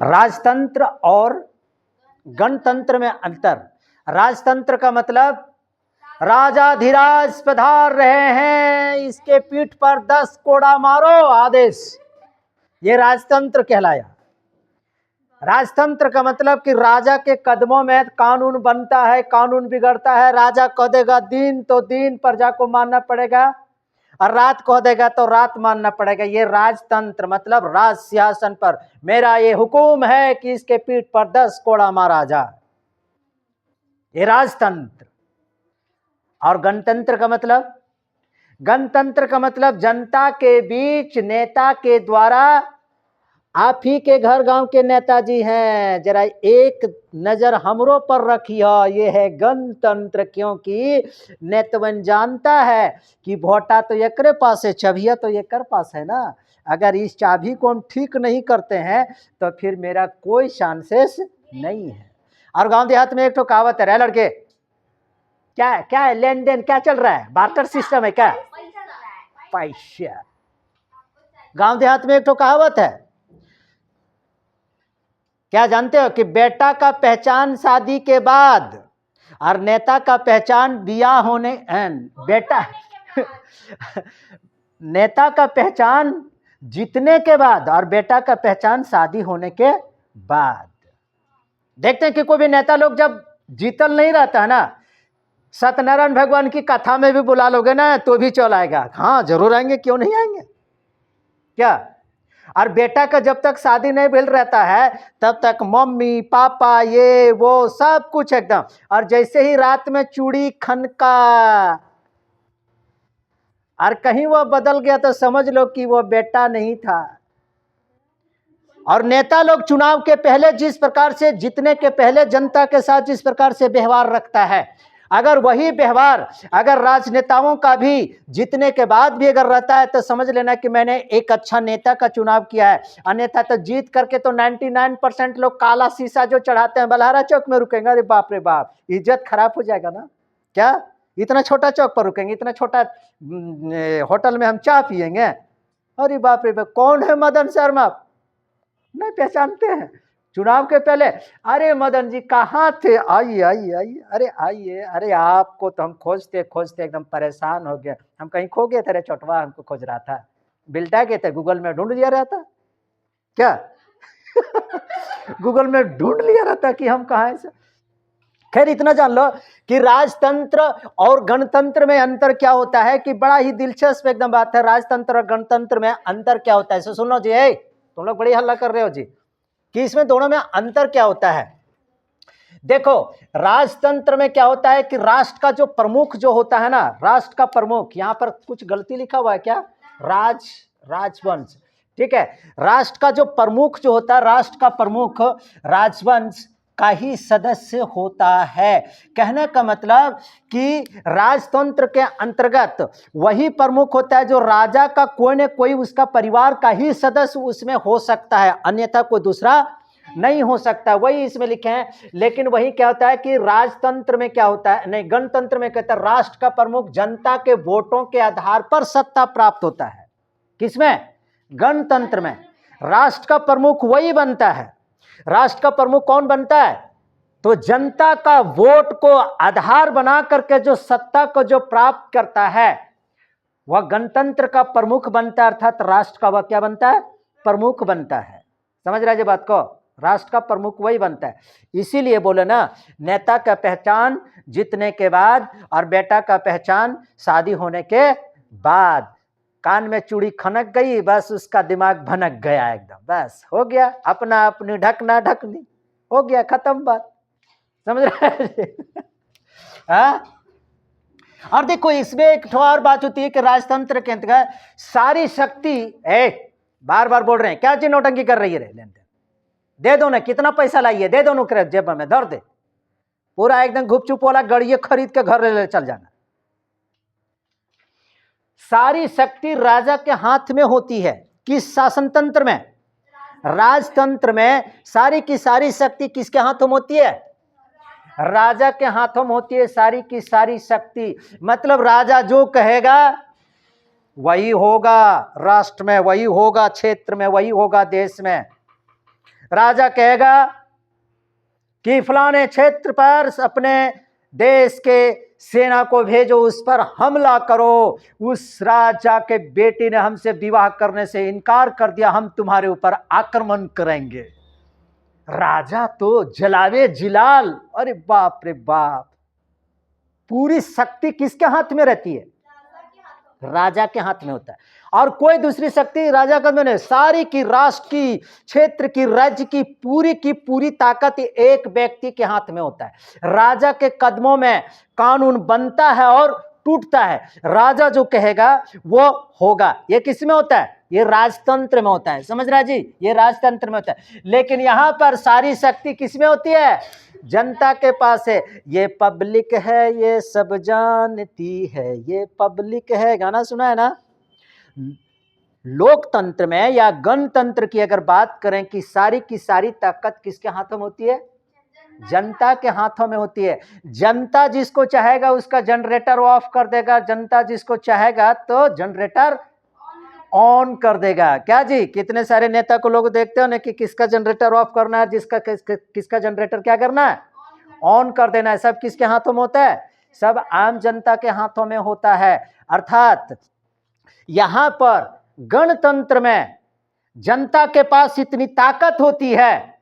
राजतंत्र और गणतंत्र में अंतर। राजतंत्र का मतलब राजाधिराज पधार रहे हैं, इसके पीठ पर 10 कोड़ा मारो आदेश, ये राजतंत्र कहलाया। राजतंत्र का मतलब कि राजा के कदमों में कानून बनता है, कानून बिगड़ता है। राजा कह देगा दिन तो दिन, प्रजा को मानना पड़ेगा, और रात कह देगा तो रात मानना पड़ेगा। ये राजतंत्र मतलब राज सिंहासन पर मेरा ये हुकुम है कि इसके पीठ पर 10 कोड़ा मारा जाए, ये राजतंत्र। और गणतंत्र का मतलब, गणतंत्र का मतलब जनता के बीच नेता के द्वारा, आप ही के घर गांव के नेताजी हैं, जरा एक नजर हमरो पर रखिए, ये है गणतंत्र। क्योंकि नेतवन जानता है कि वोटा तो एकरे पास है, चाबिया तो एकर पास है ना। अगर इस चाबी को हम ठीक नहीं करते हैं तो फिर मेरा कोई चांसेस नहीं है। और गांव देहात में एक तो कहावत है, रे लड़के क्या क्या है, लेन देन क्या चल रहा है, बार्टर सिस्टम है क्या, पैसा। गांव देहात में एक तो कहावत है, क्या जानते हो कि बेटा का पहचान शादी के बाद और नेता का पहचान बियाह होने, बेटा नेता का पहचान जीतने के बाद और बेटा का पहचान शादी होने के बाद। देखते हैं कि कोई भी नेता लोग जब जीतल नहीं रहता है ना, सत्यनारायण भगवान की कथा में भी बुला लोगे ना तो भी चल आएगा। हाँ जरूर आएंगे, क्यों नहीं आएंगे क्या। और बेटा का जब तक शादी नहीं भेल रहता है तब तक मम्मी पापा ये वो सब कुछ एकदम। और जैसे ही रात में चूड़ी खनका और कहीं वो बदल गया तो समझ लो कि वो बेटा नहीं था। और नेता लोग चुनाव के पहले जिस प्रकार से, जीतने के पहले जनता के साथ जिस प्रकार से व्यवहार रखता है, अगर वही व्यवहार अगर राजनेताओं का भी जीतने के बाद भी अगर रहता है तो समझ लेना कि मैंने एक अच्छा नेता का चुनाव किया है। अन्यथा तो जीत करके तो 99% लोग काला शीशा जो चढ़ाते हैं बलहारा चौक में रुकेंगे। अरे बाप रे बाप, इज्जत खराब हो जाएगा ना। क्या इतना छोटा चौक पर रुकेंगे, इतना छोटा होटल में हम चाय पियेंगे। अरे बाप रे बाप, कौन है मदन शर्मा, नहीं पहचानते हैं। चुनाव के पहले अरे मदन जी कहाँ थे, आइए आइए आइए, अरे आइए, अरे आपको तो हम खोजते खोजते एकदम परेशान हो गए, हम कहीं खो गए थे, रे चोटवा हमको खोज रहा था, बिल्टा गए थे, गूगल में ढूंढ लिया रहता क्या गूगल में ढूंढ लिया रहता कि हम कहाँ हैं। खैर इतना जान लो कि राजतंत्र और गणतंत्र में अंतर क्या होता है, कि बड़ा ही दिलचस्प एकदम बात है। राजतंत्र और गणतंत्र में अंतर क्या होता है, इसे सुन लो जी। तुम लोग बड़ी हल्ला कर रहे हो जी कि इसमें दोनों में अंतर क्या होता है। देखो राजतंत्र में क्या होता है कि राष्ट्र का जो प्रमुख जो होता है ना, राष्ट्र का प्रमुख, यहां पर कुछ गलती लिखा हुआ है क्या, राजवंश, ठीक है। राष्ट्र का जो प्रमुख जो होता है, राष्ट्र का प्रमुख राजवंश का ही सदस्य होता है। कहने का मतलब कि राजतंत्र के अंतर्गत वही प्रमुख होता है जो राजा का कोई न कोई उसका परिवार का ही सदस्य उसमें हो सकता है, अन्यथा कोई दूसरा नहीं हो सकता, वही इसमें लिखे हैं। लेकिन वही क्या होता है कि राजतंत्र में क्या होता है, नहीं गणतंत्र में कहता है राष्ट्र का प्रमुख जनता के वोटों के आधार पर सत्ता प्राप्त होता है। किसमें, गणतंत्र में। राष्ट्र का प्रमुख वही बनता है। राष्ट्र का प्रमुख कौन बनता है, तो जनता का वोट को आधार बना करके जो सत्ता को जो प्राप्त करता है वह गणतंत्र का प्रमुख बनता है, अर्थात राष्ट्र का वह क्या बनता है, प्रमुख बनता है। समझ रहे हैं बात को, राष्ट्र का प्रमुख वही बनता है। इसीलिए बोले ना, नेता का पहचान जीतने के बाद और बेटा का पहचान शादी होने के बाद। कान में चूड़ी खनक गई, बस उसका दिमाग भनक गया एकदम, बस हो गया, अपना अपनी ढकना ढकनी, हो गया, खत्म बात। समझ रहे हाँ। और देखो इसमें एक और बात होती है कि राजतंत्र के अंतर्गत सारी शक्ति, बार बार बोल रहे हैं, क्या चीज नौटंकी कर रही है, लेन देन दे दो ना, कितना पैसा लाइए दे दो ना, जेब में धर दे, पूरा एकदम गुपचुप वाला गड़िए खरीद के घर ले चल जाना। सारी शक्ति राजा के हाथ में होती है। किस शासन तंत्र में, राजतंत्र में सारी की सारी शक्ति किसके हाथों में होती है, राजा के हाथों में होती है सारी की सारी शक्ति। मतलब राजा जो कहेगा वही होगा, राष्ट्र में वही होगा, क्षेत्र में वही होगा, देश में। राजा कहेगा कि फलाने क्षेत्र पर अपने देश के सेना को भेजो, उस पर हमला करो। उस राजा के बेटी ने हमसे विवाह करने से इनकार कर दिया, हम तुम्हारे ऊपर आक्रमण करेंगे। राजा तो जलावे जिलाल। अरे बाप रे बाप, पूरी शक्ति किसके हाथ में रहती है? राजा के हाथ में होता है। और कोई दूसरी शक्ति राजा का नहीं, सारी की राष्ट्र की, क्षेत्र की, राज्य की पूरी ताकत एक व्यक्ति के हाथ में होता है। राजा के कदमों में कानून बनता है और टूटता है। राजा जो कहेगा वो होगा। ये किस में होता है? ये राजतंत्र में होता है। समझ रहा जी? ये राजतंत्र में होता है। लेकिन यहां पर सारी शक्ति किस में होती है? जनता के पास है। ये पब्लिक है, ये सब जानती है, ये पब्लिक है। गाना सुना है ना? लोकतंत्र में या गणतंत्र की अगर बात करें कि सारी की सारी ताकत किसके हाथों में होती है? जनता के हाथों में होती है। जनता जिसको चाहेगा उसका जनरेटर ऑफ कर देगा, जनता जिसको चाहेगा तो जनरेटर ऑन कर देगा। क्या जी? कितने सारे नेता को लोग देखते हो ना कि किसका जनरेटर ऑफ करना है, किसका जनरेटर क्या करना है? ऑन कर देना है। सब किसके हाथों में होता है? सब आम जनता के हाथों में होता है। अर्थात यहां पर गणतंत्र में जनता के पास इतनी ताकत होती है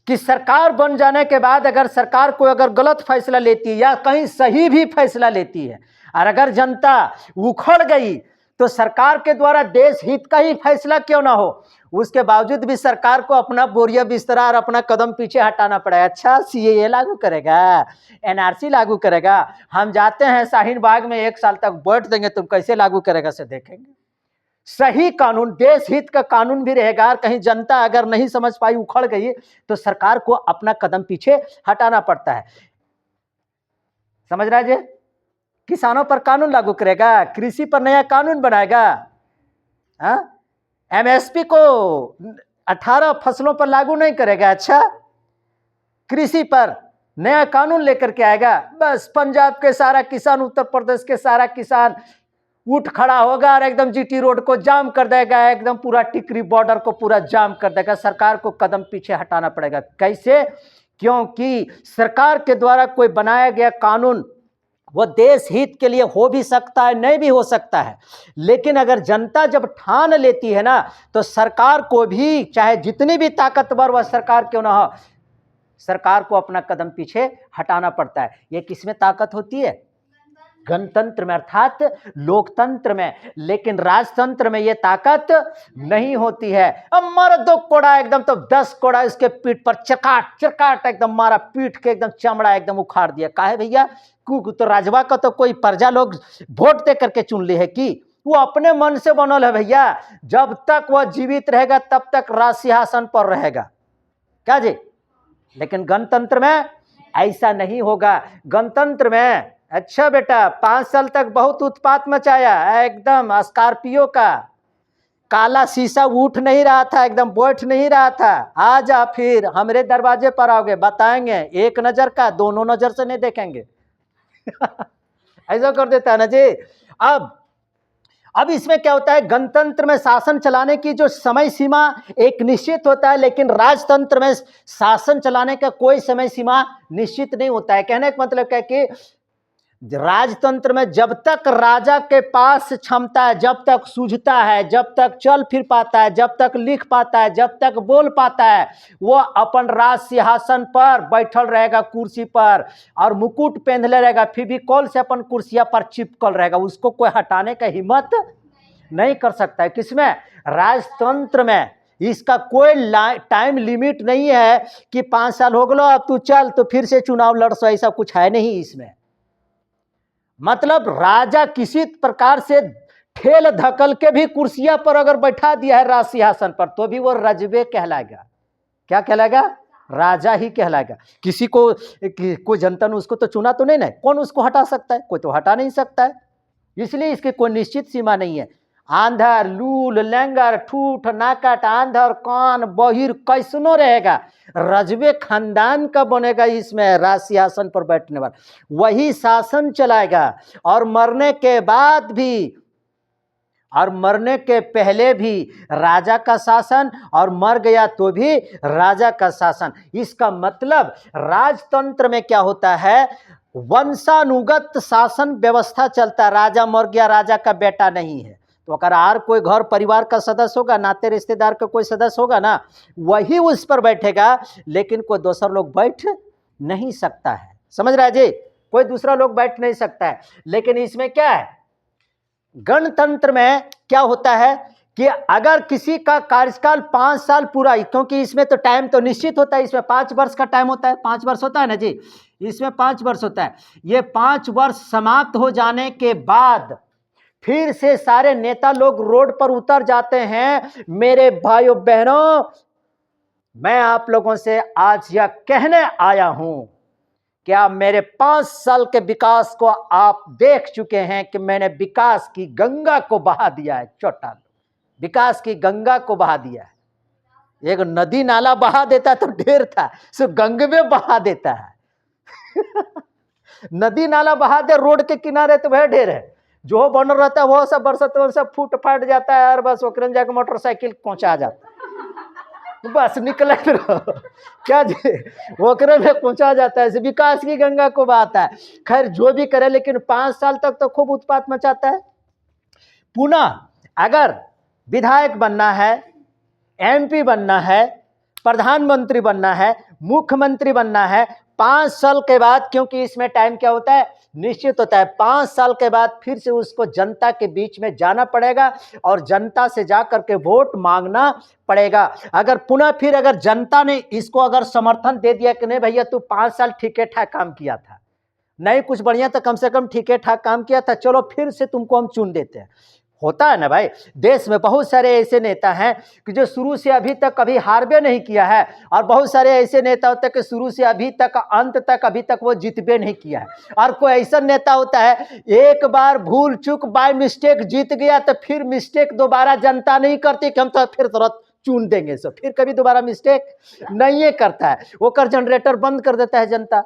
कि सरकार बन जाने के बाद अगर सरकार कोई अगर गलत फैसला लेती है या कहीं सही भी फैसला लेती है, और अगर जनता उखड़ गई तो सरकार के द्वारा देश हित का ही फैसला क्यों ना हो, उसके बावजूद भी सरकार को अपना बोरिया बिस्तरा और अपना कदम पीछे हटाना पड़ेगा। अच्छा, सीएए लागू करेगा, एनआरसी लागू करेगा, हम जाते हैं शाहीन बाग में 1 साल तक बैठ देंगे, तुम कैसे लागू करेगा से देखेंगे। सही कानून, देश हित का कानून भी रहेगा। और कहीं जनता अगर नहीं समझ पाई, उखड़ गई, तो सरकार को अपना कदम पीछे हटाना पड़ता है। समझ रहा है जी? किसानों पर कानून लागू करेगा, कृषि पर नया कानून बनाएगा, एमएसपी को 18 फसलों पर लागू नहीं करेगा। अच्छा, कृषि पर नया कानून लेकर के आएगा। बस पंजाब के सारा किसान, उत्तर प्रदेश के सारा किसान उठ खड़ा होगा और एकदम जीटी रोड को जाम कर देगा, एकदम पूरा टिकरी बॉर्डर को पूरा जाम कर देगा। सरकार को कदम पीछे हटाना पड़ेगा। कैसे? क्योंकि सरकार के द्वारा कोई बनाया गया कानून वो देश हित के लिए हो भी सकता है, नहीं भी हो सकता है। लेकिन अगर जनता जब ठान लेती है ना, तो सरकार को भी, चाहे जितनी भी ताकतवर वह सरकार क्यों ना हो, सरकार को अपना कदम पीछे हटाना पड़ता है। ये किसमें ताकत होती है? गणतंत्र में, अर्थात लोकतंत्र में। लेकिन राजतंत्र में यह ताकत नहीं होती है। अब मारा 2 कोड़ा एकदम, तो 10 कोड़ा इसके पीठ पर चकाट चकाट एकदम मारा, पीठ के एकदम चमड़ा एकदम उखाड़ दिया। काहे भैया? तो राजवा का तो कोई प्रजा लोग वोट दे करके चुन ली है कि वो अपने मन से बनल है भैया। जब तक वह जीवित रहेगा तब तक राज सिंहासन पर रहेगा। क्या जी? लेकिन गणतंत्र में ऐसा नहीं होगा। गणतंत्र में, अच्छा बेटा, 5 साल तक बहुत उत्पात मचाया, एकदम स्कॉर्पियो का काला शीशा उठ नहीं रहा था, एकदम बैठ नहीं रहा था। आजा, फिर हमरे दरवाजे पर आओगे, बताएंगे। एक नजर का, दोनों नजर से नहीं देखेंगे। ऐसा कर देता है ना जी। अब इसमें क्या होता है? गणतंत्र में शासन चलाने की जो समय सीमा एक निश्चित होता है, लेकिन राजतंत्र में शासन चलाने का कोई समय सीमा निश्चित नहीं होता है। कहने का मतलब क्या है कि राजतंत्र में जब तक राजा के पास क्षमता है, जब तक सूझता है, जब तक चल फिर पाता है, जब तक लिख पाता है, जब तक बोल पाता है, वो अपन राज सिंहासन पर बैठल रहेगा, कुर्सी पर, और मुकुट पहनले रहेगा, फिर भी कॉल से अपन कुर्सिया पर चिपकल रहेगा। उसको कोई हटाने का हिम्मत नहीं कर सकता है। किसमें? राजतंत्र में। इसका कोई टाइम लिमिट नहीं है कि 5 साल हो गलो, अब तू चल तो फिर से चुनाव लड़ सो, ऐसा कुछ है नहीं इसमें। मतलब राजा किसी प्रकार से ठेल धकल के भी कुर्सिया पर अगर बैठा दिया है राज सिंहासन पर, तो भी वो रजबे कहलाएगा। क्या कहलाएगा? राजा ही कहलाएगा। किसी को कोई जनता ने उसको तो चुना तो नहीं ना, कौन उसको हटा सकता है? कोई तो हटा नहीं सकता है। इसलिए इसकी कोई निश्चित सीमा नहीं है। आंधर, लूल, लंगर, ठूठ, नाकट, आंधर, कान, बहिर कैसनो रहेगा, रजबे खानदान का बनेगा इसमें राज सिंहासन पर बैठने वाला, वही शासन चलाएगा। और मरने के बाद भी और मरने के पहले भी राजा का शासन, और मर गया तो भी राजा का शासन। इसका मतलब राजतंत्र में क्या होता है, वंशानुगत शासन व्यवस्था चलता है। राजा मर गया, राजा का बेटा नहीं है, तो अगर और कोई घर परिवार का सदस्य होगा, नाते रिश्तेदार का कोई सदस्य होगा ना, वही उस पर बैठेगा, लेकिन कोई दूसरा लोग बैठ नहीं सकता है। समझ रहा है जी, कोई दूसरा लोग बैठ नहीं सकता है। लेकिन इसमें क्या है, गणतंत्र में क्या होता है कि अगर किसी का कार्यकाल 5 साल पूरा, क्योंकि इसमें तो टाइम तो निश्चित होता है, इसमें 5 वर्ष का टाइम होता है, 5 वर्ष होता है ना जी, इसमें 5 वर्ष होता है। ये 5 वर्ष समाप्त हो जाने के बाद फिर से सारे नेता लोग रोड पर उतर जाते हैं। मेरे भाइयों बहनों, मैं आप लोगों से आज यह कहने आया हूं, क्या मेरे 5 साल के विकास को आप देख चुके हैं कि मैंने विकास की गंगा को बहा दिया है। छोटा विकास की गंगा को बहा दिया है। एक नदी नाला बहा देता तो ढेर था, सो गंगे में बहा देता है। नदी नाला बहा दे रोड के किनारे तो वह ढेर है, जो बन रहता है वो सब बरसत वो सब फूट फाट जाता है, और बस ओकरन जाकर मोटरसाइकिल पहुंचा जाता है, बस निकले क्या जी, ओकरे में पहुंचा जाता है। विकास की गंगा को बहाता है। खैर जो भी करे, लेकिन 5 साल तक तो खूब उत्पात मचाता है। पुनः अगर विधायक बनना है, एमपी बनना है, प्रधानमंत्री बनना है, मुख्यमंत्री बनना है, 5 साल के बाद, क्योंकि इसमें टाइम क्या होता है, निश्चित होता है, 5 साल के बाद फिर से उसको जनता के बीच में जाना पड़ेगा और जनता से जाकर के वोट मांगना पड़ेगा। अगर पुनः फिर अगर जनता ने इसको अगर समर्थन दे दिया कि नहीं भैया तू 5 साल ठीक ठाक काम किया था, नहीं कुछ बढ़िया तो कम से कम ठीक ठाक काम किया था, चलो फिर से तुमको हम चुन देते हैं। होता है ना भाई, देश में बहुत सारे ऐसे नेता हैं कि जो शुरू से अभी तक कभी हारबे नहीं किया है, और बहुत सारे ऐसे नेता होते हैं कि शुरू से अभी तक अंत तक अभी तक वो जीतबे नहीं किया है। और कोई ऐसा नेता होता है एक बार भूल चूक बाय मिस्टेक जीत गया तो फिर मिस्टेक दोबारा जनता नहीं करती कि हम तो फिर तुरंत चुन देंगे, सो फिर कभी दोबारा मिस्टेक नहीं करता है, वो कर जनरेटर बंद कर देता है जनता।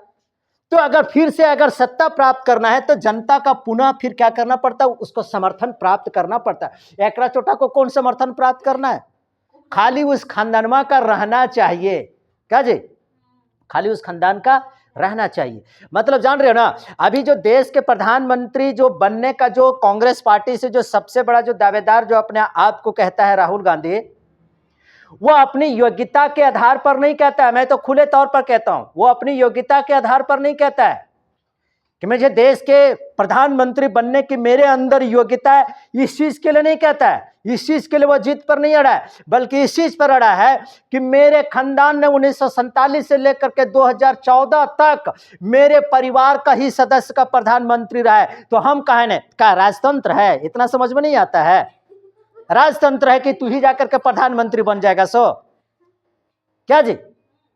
तो अगर फिर से अगर सत्ता प्राप्त करना है तो जनता का पुनः फिर क्या करना पड़ता है, उसको समर्थन प्राप्त करना पड़ता है। एकरा चोटा को कौन समर्थन प्राप्त करना है, खाली उस खानदानमा का रहना चाहिए। क्या जी, खाली उस खानदान का रहना चाहिए। मतलब जान रहे हो ना, अभी जो देश के प्रधानमंत्री जो बनने का जो कांग्रेस पार्टी से जो सबसे बड़ा जो दावेदार जो अपने आप को कहता है राहुल गांधी, वो अपनी योग्यता के आधार पर नहीं कहता है, मैं तो खुले तौर पर कहता हूं, वो अपनी योग्यता के आधार पर नहीं कहता है कि मुझे देश के प्रधानमंत्री बनने की मेरे अंदर योग्यता है, इस चीज के लिए नहीं कहता है। इस चीज के लिए वो जीत पर नहीं अड़ा है, बल्कि इस चीज पर अड़ा है कि मेरे खानदान ने 1947 से लेकर के 2014 तक मेरे परिवार का ही सदस्य का प्रधानमंत्री रहा है। तो हम कहें ने क्या राजतंत्र है, इतना समझ में नहीं आता है। राजतंत्र है कि तू ही जाकर के प्रधानमंत्री बन जाएगा, सो क्या जी,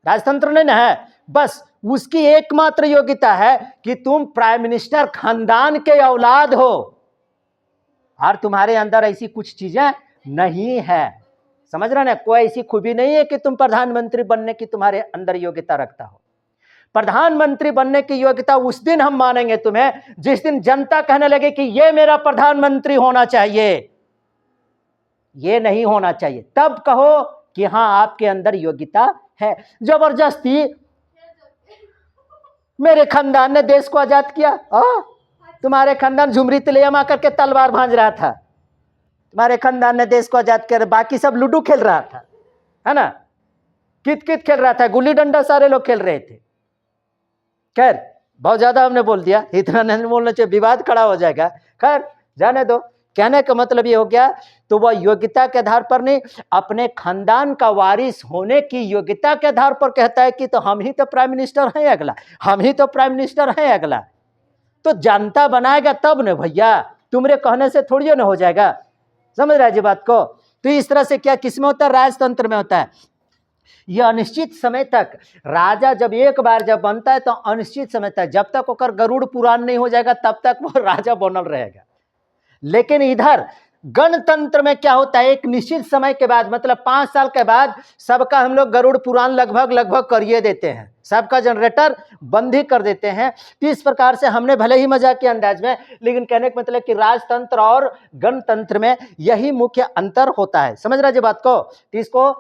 राजतंत्र नहीं ना है। बस उसकी एकमात्र योग्यता है कि तुम प्राइम मिनिस्टर खानदान के औलाद हो, और तुम्हारे अंदर ऐसी कुछ चीजें नहीं है। समझ रहे ना, कोई ऐसी खूबी नहीं है कि तुम प्रधानमंत्री बनने की तुम्हारे अंदर योग्यता रखता हो। प्रधानमंत्री बनने की योग्यता उस दिन हम मानेंगे तुम्हें जिस दिन जनता कहने लगे कि ये मेरा प्रधानमंत्री होना चाहिए, ये नहीं होना चाहिए, तब कहो कि हाँ आपके अंदर योग्यता है। जबरदस्ती मेरे खानदान ने देश को आजाद किया, तुम्हारे खानदान झुमरी तिलैया करके तलवार भांज रहा था, तुम्हारे खानदान ने देश को आजाद किया, बाकी सब लूडो खेल रहा था, है ना, कित कित खेल रहा था, गुल्ली डंडा सारे लोग खेल रहे थे। खैर बहुत ज्यादा हमने बोल दिया, इतना नहीं बोलना चाहिए, विवाद खड़ा हो जाएगा। खैर जाने दो, कहने का मतलब ये हो गया, तो वह योग्यता के आधार पर नहीं, अपने खानदान का वारिस होने की योग्यता के आधार पर कहता है कि तो हम ही तो प्राइम मिनिस्टर हैं अगला, हम ही तो प्राइम मिनिस्टर हैं अगला। तो जनता बनाएगा तब न भैया, तुम्हारे कहने से थोड़ी ना हो जाएगा। समझ रहा है जी बात को। तो इस तरह से क्या किसमें होता है, राजतंत्र में होता है। यह अनिश्चित समय तक, राजा जब एक बार जब बनता है तो अनिश्चित समय तक, जब तक ओकर गरुड़ पुराण नहीं हो जाएगा तब तक वो राजा बनल रहेगा। लेकिन इधर गणतंत्र में क्या होता है, एक निश्चित समय के बाद मतलब 5 साल के बाद सबका हम लोग गरुड़ पुराण लगभग करिए देते हैं, सबका जनरेटर बंद ही कर देते हैं। तो इस प्रकार से हमने भले ही मजाक के अंदाज में, लेकिन कहने का मतलब कि राजतंत्र और गणतंत्र में यही मुख्य अंतर होता है। समझ रहे जी बात को? तो इसको